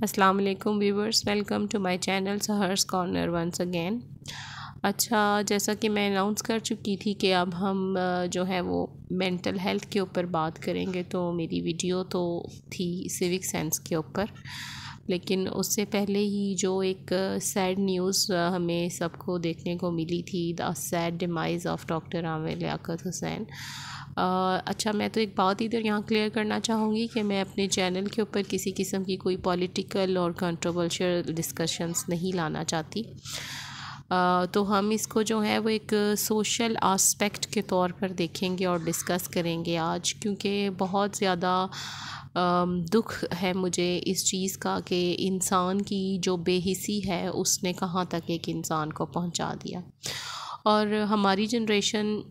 अस्सलाम वालेकुम viewers, welcome to my channel Sahar's corner once again. अच्छा, जैसा कि मैं अनाउंस कर चुकी थी कि अब हम जो है वो मेंटल हेल्थ के ऊपर बात करेंगे, तो मेरी वीडियो तो थी सिविक सेंस के ऊपर, लेकिन उससे पहले ही जो एक सैड न्यूज़ हमें सबको देखने को मिली थी, the sad demise of doctor Aamir Liaquat Hussain. अच्छा, मैं तो एक बात इधर यहाँ क्लियर करना चाहूँगी कि मैं अपने चैनल के ऊपर किसी किस्म की कोई पॉलिटिकल और कंट्रोवर्शियल डिस्कशंस नहीं लाना चाहती। तो हम इसको जो है वो एक सोशल आस्पेक्ट के तौर पर देखेंगे और डिस्कस करेंगे आज, क्योंकि बहुत ज़्यादा दुख है मुझे इस चीज़ का कि इंसान की जो बेहिसी है उसने कहाँ तक एक इंसान को पहुँचा दिया। और हमारी जनरेशन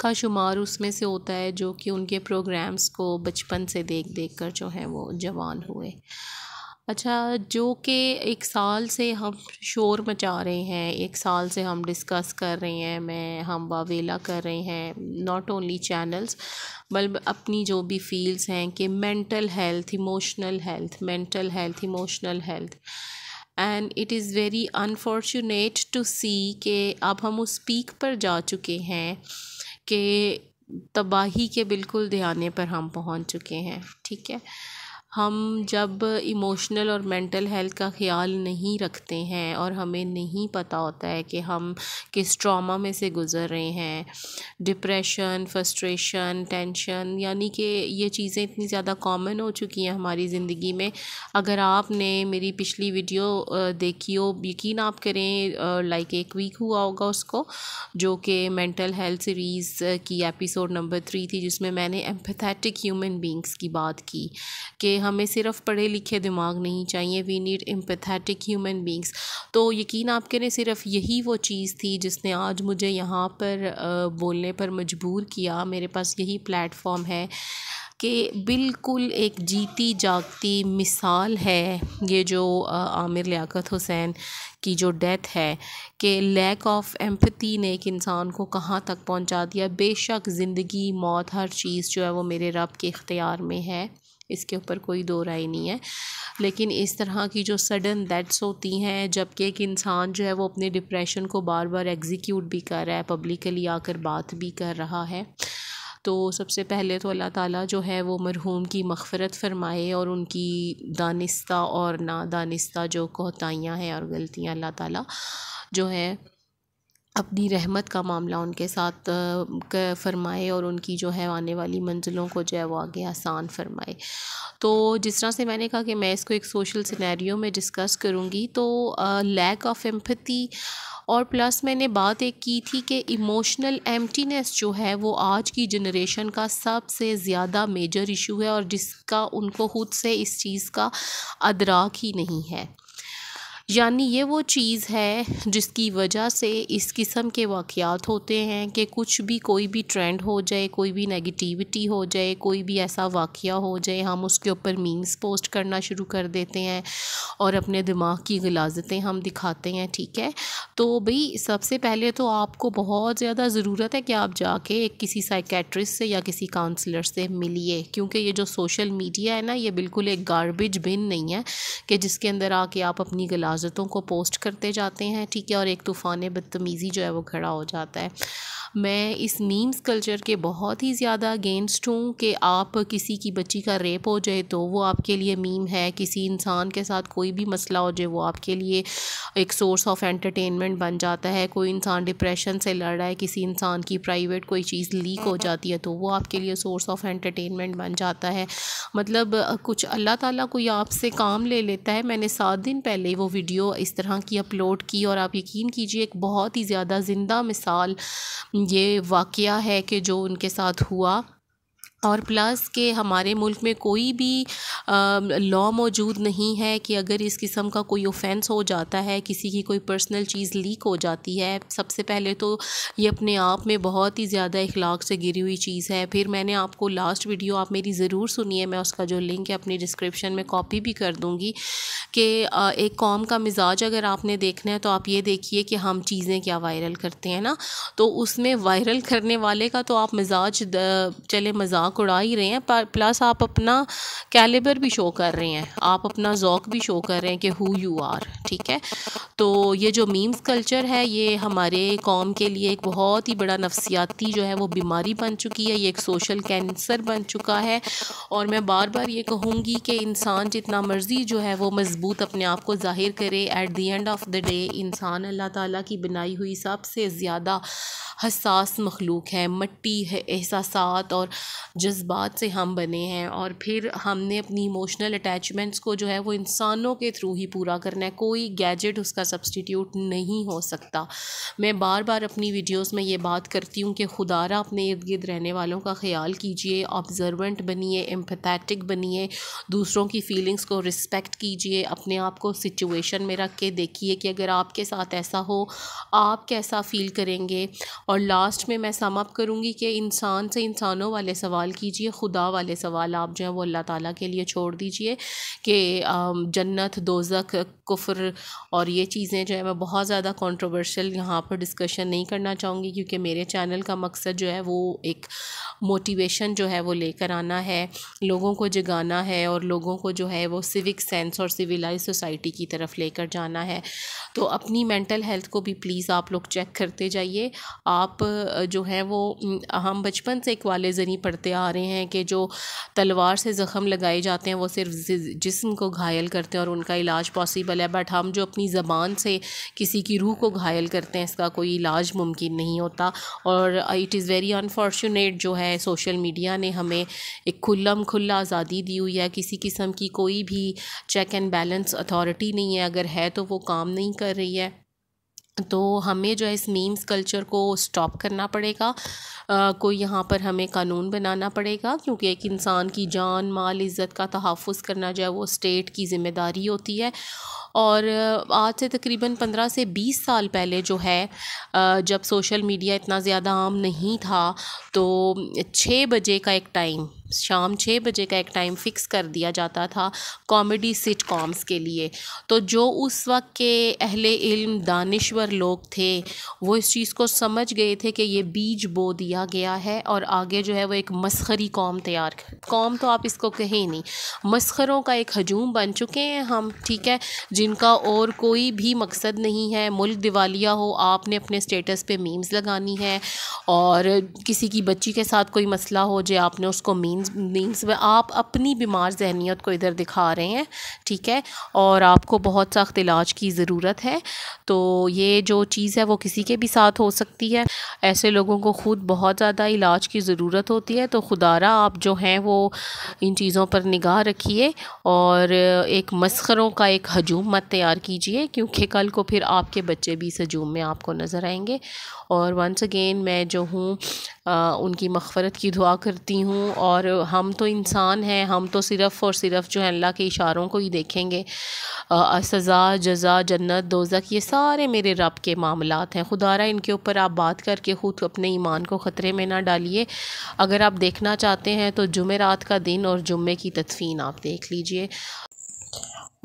का शुमार उसमें से होता है जो कि उनके प्रोग्राम्स को बचपन से देख देख कर जो है वो जवान हुए। अच्छा, जो कि 1 साल से हम शोर मचा रहे हैं, 1 साल से हम डिस्कस कर रहे हैं, हम वावेला कर रहे हैं, नॉट ओनली चैनल्स बल्कि अपनी जो भी फील्ड्स हैं कि mental health, emotional health and it is very unfortunate to see कि अब हम उस पीक पर जा चुके हैं कि तबाही के बिल्कुल दहाने पर हम पहुंच चुके हैं। ठीक है, हम जब इमोशनल और मेंटल हेल्थ का ख्याल नहीं रखते हैं और हमें नहीं पता होता है कि हम किस ट्रॉमा में से गुज़र रहे हैं, डिप्रेशन, फ्रस्ट्रेशन, टेंशन, यानी कि ये चीज़ें इतनी ज़्यादा कॉमन हो चुकी हैं हमारी ज़िंदगी में। अगर आपने मेरी पिछली वीडियो देखी हो, यकीन आप करें लाइक 1 वीक हुआ होगा उसको, जो कि मेंटल हेल्थ सीरीज़ की एपिसोड नंबर 3 थी, जिसमें मैंने एम्पैथेटिक ह्यूमन बींग्स की बात की कि हमें सिर्फ पढ़े लिखे दिमाग नहीं चाहिए, we need empathetic human beings. तो यकीन आप करें सिर्फ यही वो चीज़ थी जिसने आज मुझे यहाँ पर बोलने पर मजबूर किया। मेरे पास यही प्लेटफॉर्म है कि बिल्कुल एक जीती जागती मिसाल है ये जो आमिर लियाकत हुसैन की जो डेथ है, कि लैक ऑफ एम्पैथी ने एक इंसान को कहाँ तक पहुँचा दिया। बेशक ज़िंदगी मौत हर चीज़ जो है वो मेरे रब के इख्तियार में है, इसके ऊपर कोई दो राय नहीं है, लेकिन इस तरह की जो सडन डेथ्स होती हैं जबकि एक इंसान जो है वो अपने डिप्रेशन को बार बार एग्जीक्यूट भी कर रहा है, पब्लिकली आकर बात भी कर रहा है, तो सबसे पहले तो अल्लाह ताला जो है वो मरहूम की मग़फ़िरत फ़रमाए और उनकी दानिस्ता और नादानिस्ता जो कोताहियाँ हैं और गलतियाँ अल्लाह ताला जो है अपनी रहमत का मामला उनके साथ फ़रमाए और उनकी जो है आने वाली मंजिलों को जो है वो आगे आसान फ़रमाए। तो जिस तरह से मैंने कहा कि मैं इसको एक सोशल सिनेरियो में डिस्कस करूँगी, तो लैक ऑफ एम्पैथी और प्लस मैंने बात एक की थी कि इमोशनल एम्प्टीनेस जो है वो आज की जनरेशन का सबसे ज़्यादा मेजर इशू है और जिसका उनको खुद से इस चीज़ का अदराक ही नहीं है। यानी ये वो चीज़ है जिसकी वजह से इस किस्म के वाक़यात होते हैं कि कुछ भी, कोई भी ट्रेंड हो जाए, कोई भी नेगेटिविटी हो जाए, कोई भी ऐसा वाक़या हो जाए, हम उसके ऊपर मीम्स पोस्ट करना शुरू कर देते हैं और अपने दिमाग की ग़लाज़तें हम दिखाते हैं। ठीक है, तो भाई सबसे पहले तो आपको बहुत ज़्यादा ज़रूरत है कि आप जाके किसी साइकेट्रिस्ट से या किसी काउंसलर से मिलिए, क्योंकि ये जो सोशल मीडिया है ना, ये बिल्कुल एक गार्बेज बिन नहीं है कि जिसके अंदर आके आप अपनी ग़लाज़तों को पोस्ट करते जाते हैं। ठीक है, और एक तूफ़ान बदतमीज़ी जो है वो खड़ा हो जाता है। मैं इस मीम्स कल्चर के बहुत ही ज़्यादा अगेंस्ट हूँ कि आप किसी की बच्ची का रेप हो जाए तो वो आपके लिए मीम है, किसी इंसान के साथ कोई भी मसला हो जाए वो आपके लिए एक सोर्स ऑफ एंटरटेनमेंट बन जाता है। कोई इंसान डिप्रेशन से लड़ रहा है, किसी इंसान की प्राइवेट कोई चीज़ लीक हो जाती है तो वो आपके लिए सोर्स ऑफ एंटरटेनमेंट बन जाता है। मतलब कुछ अल्लाह ताला कोई आपसे काम ले लेता है। मैंने 7 दिन पहले वो वीडियो इस तरह की अपलोड की और आप यकीन कीजिए एक बहुत ही ज़्यादा ज़िंदा मिसाल ये वाक़या है कि जो उनके साथ हुआ, और प्लस के हमारे मुल्क में कोई भी लॉ मौजूद नहीं है कि अगर इस किस्म का कोई ऑफेंस हो जाता है, किसी की कोई पर्सनल चीज़ लीक हो जाती है, सबसे पहले तो ये अपने आप में बहुत ही ज़्यादा इखलाक से गिरी हुई चीज़ है। फिर मैंने आपको लास्ट वीडियो आप मेरी ज़रूर सुनिए, मैं उसका जो लिंक है अपनी डिस्क्रिप्शन में कॉपी भी कर दूँगी, कि एक कौम का मिजाज अगर आपने देखना है तो आप ये देखिए कि हम चीज़ें क्या वायरल करते हैं ना, तो उसमें वायरल करने वाले का तो आप मिजाज चले मजाक मजाक उड़ा ही रहे हैं, प्लस आप अपना कैलिबर भी शो कर रहे हैं, आप अपना ज़ौक़ भी शो कर रहे हैं कि हु यू आर। ठीक है, तो ये जो मीम्स कल्चर है ये हमारे कौम के लिए एक बहुत ही बड़ा नफसियाती जो है वो बीमारी बन चुकी है, ये एक सोशल कैंसर बन चुका है। और मैं बार बार ये कहूँगी कि इंसान जितना मर्ज़ी जो है वो मज़बूत अपने आप को ज़ाहिर करे, at the end of the day इंसान अल्लाह ताला की बनाई हुई सबसे ज़्यादा हसास मखलूक है। मट्टी है, एहसासात और जज्बात से हम बने हैं, और फिर हमने अपनी इमोशनल अटैचमेंट्स को जो है वो इंसानों के थ्रू ही पूरा करना है, कोई गैजेट उसका सब्सटीट्यूट नहीं हो सकता। मैं बार बार अपनी वीडियोस में ये बात करती हूँ कि खुदारा अपने इर्द गिर्द रहने वालों का ख्याल कीजिए, ऑब्जर्वेंट बनिए, एम्पैथेटिक बनिए, दूसरों की फीलिंग्स को रिस्पेक्ट कीजिए, अपने आप को सिचुएशन में रख के देखिए कि अगर आपके साथ ऐसा हो आप कैसा फ़ील करेंगे। और लास्ट में मैं सम अप करूँगी कि इंसान से इंसानों वाले सवाल कीजिए, खुदा वाले सवाल आप जो है वो अल्लाह ताला के लिए छोड़ दीजिए कि जन्नत, दोज़ख, कुफ्र और ये चीज़ें जो है मैं बहुत ज़्यादा कंट्रोवर्शियल यहाँ पर डिस्कशन नहीं करना चाहूँगी, क्योंकि मेरे चैनल का मकसद जो है वो एक मोटिवेशन जो है वो लेकर आना है, लोगों को जगाना है और लोगों को जो है वो सिविक सेंस और सिविलाइज सोसाइटी की तरफ लेकर जाना है। तो अपनी मेंटल हेल्थ को भी प्लीज़ आप लोग चेक करते जाइए। आप जो है वो हम बचपन से इक्वालिज़म ही पढ़ते आ रहे हैं कि जो तलवार से ज़ख़म लगाए जाते हैं वो सिर्फ जिस्म को घायल करते हैं और उनका इलाज पॉसिबल है, बट हम जो अपनी ज़बान से किसी की रूह को घायल करते हैं इसका कोई इलाज मुमकिन नहीं होता। और इट इज़ वेरी अनफॉर्चुनेट जो है सोशल मीडिया ने हमें एक खुला आज़ादी दी हुई है, किसी किस्म की कोई भी चेक एंड बैलेंस अथॉरिटी नहीं है, अगर है तो वो काम नहीं कर रही है। तो हमें जो है इस मीम्स कल्चर को स्टॉप करना पड़ेगा, कोई यहाँ पर हमें कानून बनाना पड़ेगा, क्योंकि एक इंसान की जान, माल, इज़्ज़त का तहफ़्फ़ुज़ करना जो है वो स्टेट की ज़िम्मेदारी होती है। और आज से तकरीबन 15 से 20 साल पहले जो है जब सोशल मीडिया इतना ज़्यादा आम नहीं था, तो 6 बजे का एक टाइम, शाम 6 बजे का एक टाइम फ़िक्स कर दिया जाता था कॉमेडी सिटकॉम्स के लिए। तो जो उस वक्त के अहले इल्म दानिश्वर लोग थे वो इस चीज़ को समझ गए थे कि ये बीज बो दिया गया है और आगे जो है वो एक मस्खरी कौम तैयार, कौम तो आप इसको कहें नहीं, मस्खरों का एक हजूम बन चुके हैं हम। ठीक है, जिनका और कोई भी मकसद नहीं है, मुल्क दिवालिया हो, आपने अपने स्टेटस पे मीम्स लगानी है, और किसी की बच्ची के साथ कोई मसला हो जाए आपने उसको मीम्स में आप अपनी बीमार जहनीत को इधर दिखा रहे हैं। ठीक है, और आपको बहुत सख्त इलाज की ज़रूरत है। तो ये जो चीज़ है वो किसी के भी साथ हो सकती है, ऐसे लोगों को ख़ुद बहुत ज़्यादा इलाज की ज़रूरत होती है। तो खुदारा आप जो हैं वो इन चीज़ों पर निगाह रखिए और एक मस्खरों का एक हजूम मत तैयार कीजिए, क्योंकि कल को फिर आपके बच्चे भी इस हजूम में आपको नज़र आएंगे। और वंस अगेन मैं जो हूँ उनकी मग़फ़रत की दुआ करती हूँ। और हम तो इंसान हैं, हम तो सिर्फ़ और सिर्फ जो है अल्लाह के इशारों को ही देखेंगे। सज़ा, जज़ा, जन्नत, दोज़ख ये सारे मेरे रब के मामलात हैं। खुदारा इनके ऊपर आप बात करके ख़ुद अपने ईमान को ख़तरे में ना डालिए। अगर आप देखना चाहते हैं तो जुमेरात का दिन और जुम्मे की तदफ़ीन आप देख लीजिए।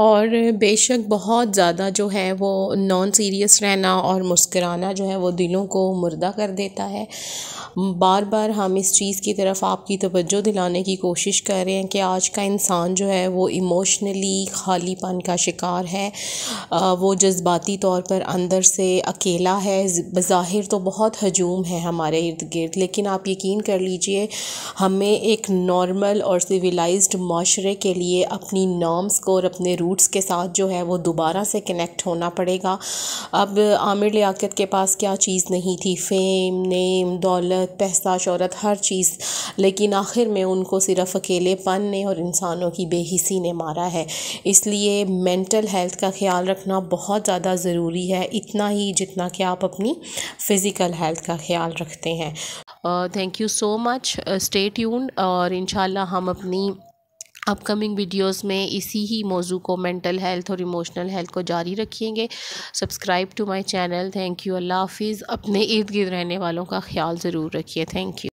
और बेशक बहुत ज़्यादा जो है वो नॉन सीरियस रहना और मुस्कुराना जो है वो दिलों को मुर्दा कर देता है। बार बार हम इस चीज़ की तरफ आपकी तवज्जो दिलाने की कोशिश कर रहे हैं कि आज का इंसान जो है वो इमोशनली खालीपन का शिकार है, वो जज्बाती तौर पर अंदर से अकेला है। बज़ाहिर तो बहुत हजूम है हमारे इर्द गिर्द, लेकिन आप यकीन कर लीजिए हमें एक नॉर्मल और सिविलाइज्ड माशरे के लिए अपनी नॉर्म्स को और अपने रूट्स के साथ जो है वो दोबारा से कनेक्ट होना पड़ेगा। अब आमिर लियाकत के पास क्या चीज़ नहीं थी, फ़ेम, नेम, दौलत, पैसा, शोहरत, हर चीज़, लेकिन आखिर में उनको सिर्फ अकेलेपन ने और इंसानों की बेहिसी ने मारा है। इसलिए मेंटल हेल्थ का ख्याल रखना बहुत ज़्यादा ज़रूरी है, इतना ही जितना कि आप अपनी फ़िज़िकल हेल्थ का ख्याल रखते हैं। Thank you so much, stay tuned, और इंशाल्लाह हम अपनी अपकमिंग वीडियोस में इसी ही मौजू को, मेंटल हेल्थ और इमोशनल हेल्थ को जारी रखेंगे। Subscribe to my channel. Thank you, अल्लाह हाफिज़। अपने इर्द गिर्द रहने वालों का ख्याल ज़रूर रखिए। Thank you.